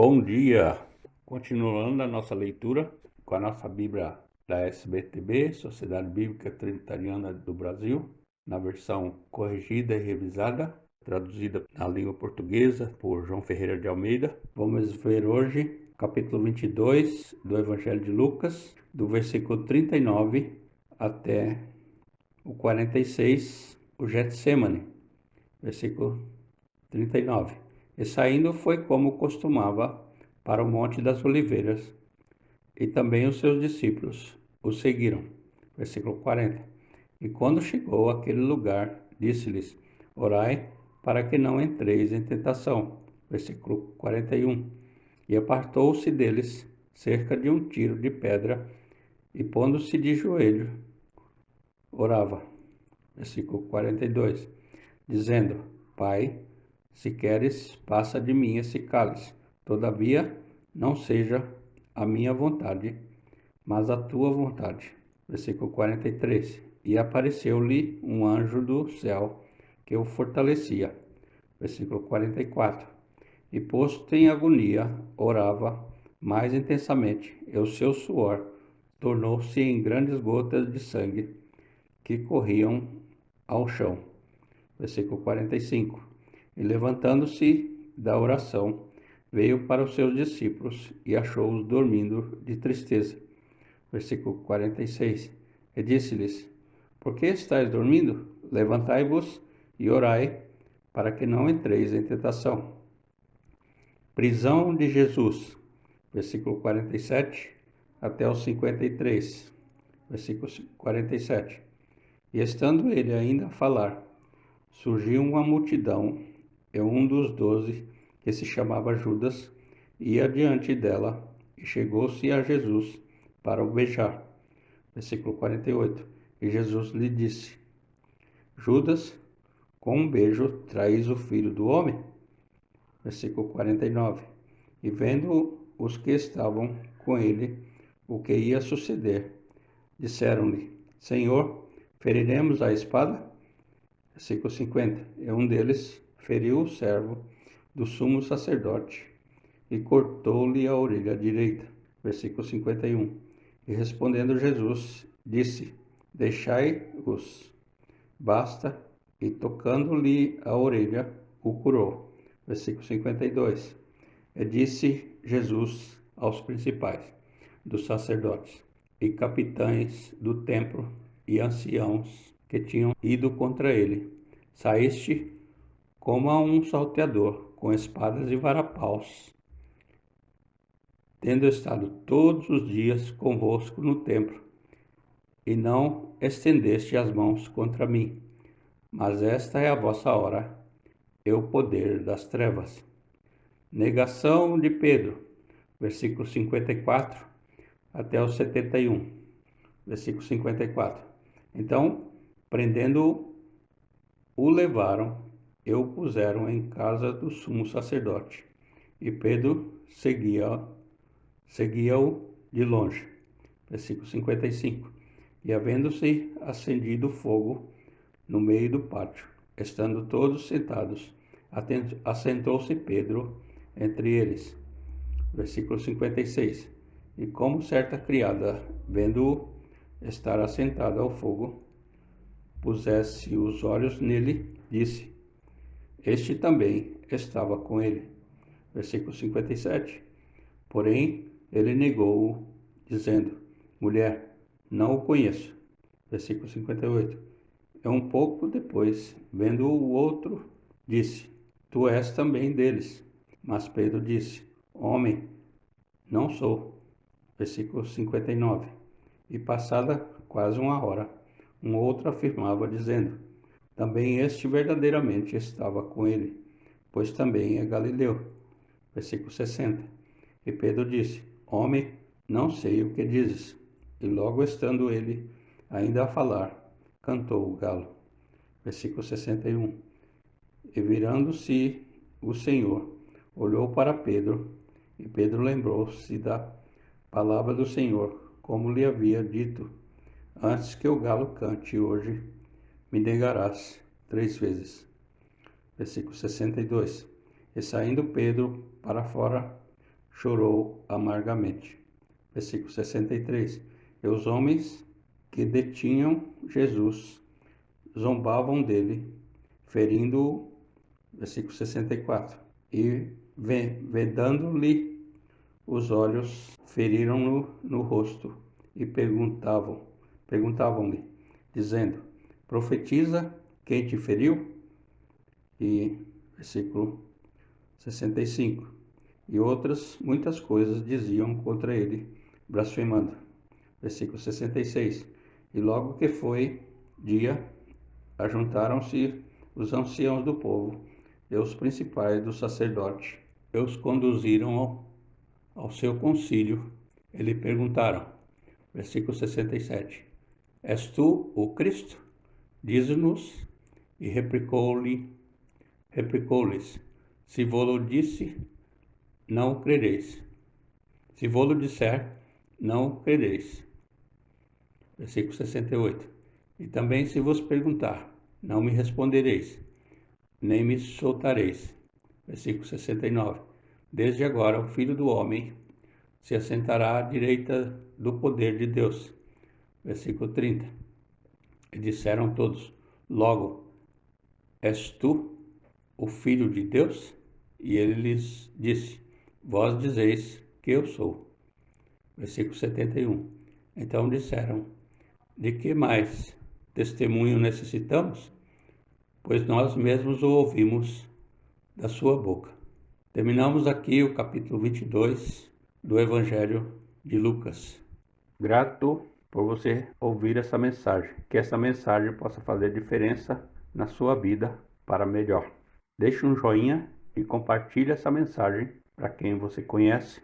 Bom dia! Continuando a nossa leitura com a nossa Bíblia da SBTB, Sociedade Bíblica Trinitariana do Brasil, na versão corrigida e revisada, traduzida na língua portuguesa por João Ferreira de Almeida. Vamos ver hoje o capítulo 22 do Evangelho de Lucas, do versículo 39 até o 46, o Getsemane, versículo 39. E saindo foi como costumava para o Monte das Oliveiras, e também os seus discípulos o seguiram. Versículo 40. E quando chegou àquele lugar, disse-lhes: Orai para que não entreis em tentação. Versículo 41. E apartou-se deles cerca de um tiro de pedra, e pondo-se de joelho, orava. Versículo 42. Dizendo: Pai, se queres, passa de mim esse cálice. Todavia, não seja a minha vontade, mas a tua vontade. Versículo 43. E apareceu-lhe um anjo do céu que o fortalecia. Versículo 44. E posto em agonia, orava mais intensamente, e o seu suor tornou-se em grandes gotas de sangue que corriam ao chão. Versículo 45. E levantando-se da oração, veio para os seus discípulos e achou-os dormindo de tristeza. Versículo 46. E disse-lhes: Por que estáis dormindo? Levantai-vos e orai, para que não entreis em tentação. Prisão de Jesus. Versículo 47 até o 53. Versículo 47. E estando ele ainda a falar, surgiu uma multidão, e um dos 12, que se chamava Judas, ia diante dela, e chegou-se a Jesus para o beijar. Versículo 48. E Jesus lhe disse: Judas, com um beijo traís o Filho do Homem? Versículo 49. E vendo os que estavam com ele o que ia suceder, disseram-lhe: Senhor, feriremos a espada? Versículo 50. E um deles feriu o servo do sumo sacerdote e cortou-lhe a orelha direita. Versículo 51. E respondendo Jesus, disse: Deixai-os, basta, e tocando-lhe a orelha, o curou. Versículo 52. E disse Jesus aos principais dos sacerdotes e capitães do templo e anciãos que tinham ido contra ele: Saíste como a um salteador, com espadas e varapaus, tendo estado todos os dias convosco no templo, e não estendeste as mãos contra mim. Mas esta é a vossa hora, e o poder das trevas. Negação de Pedro, versículo 54 até o 71. Versículo 54. Então, prendendo-o, o levaram e o puseram em casa do sumo sacerdote. E Pedro seguia-o de longe. Versículo 55. E havendo-se acendido fogo no meio do pátio, estando todos sentados, assentou-se Pedro entre eles. Versículo 56. E como certa criada, vendo-o estar assentado ao fogo, pusesse os olhos nele, disse: Este também estava com ele. Versículo 57. Porém, ele negou-o, dizendo: Mulher, não o conheço. Versículo 58. E um pouco depois, vendo o outro, disse: Tu és também deles. Mas Pedro disse: Homem, não sou. Versículo 59. E passada quase uma hora, um outro afirmava, dizendo: Também este verdadeiramente estava com ele, pois também é galileu. Versículo 60. E Pedro disse: Homem, não sei o que dizes. E logo estando ele ainda a falar, cantou o galo. Versículo 61. E virando-se o Senhor, olhou para Pedro, e Pedro lembrou-se da palavra do Senhor, como lhe havia dito: Antes que o galo cante hoje, me negarás 3 vezes. Versículo 62. E saindo Pedro para fora, chorou amargamente. Versículo 63. E os homens que detinham Jesus zombavam dele, ferindo-o. Versículo 64. E vedando-lhe os olhos, feriram-no no rosto e perguntavam-lhe, dizendo: Profetiza quem te feriu? E versículo 65. E outras muitas coisas diziam contra ele, blasfemando. Versículo 66. E logo que foi dia, ajuntaram-se os anciãos do povo e os principais do sacerdote, e os conduziram ao seu concílio. E lhe perguntaram, versículo 67, És tu o Cristo? Dize-nos. E replicou-lhes, se vou-lo disse, não o crereis. Se vou-lo disser, não o crereis. Versículo 68. E também se vos perguntar, não me respondereis, nem me soltareis. Versículo 69. Desde agora o Filho do Homem se assentará à direita do poder de Deus. Versículo 30. E disseram todos, logo, és tu o Filho de Deus? E ele lhes disse, vós dizeis que eu sou. Versículo 71. Então disseram, de que mais testemunho necessitamos? Pois nós mesmos o ouvimos da sua boca. Terminamos aqui o capítulo 22 do Evangelho de Lucas. Grato por você ouvir essa mensagem, que essa mensagem possa fazer diferença na sua vida para melhor. Deixe um joinha e compartilhe essa mensagem para quem você conhece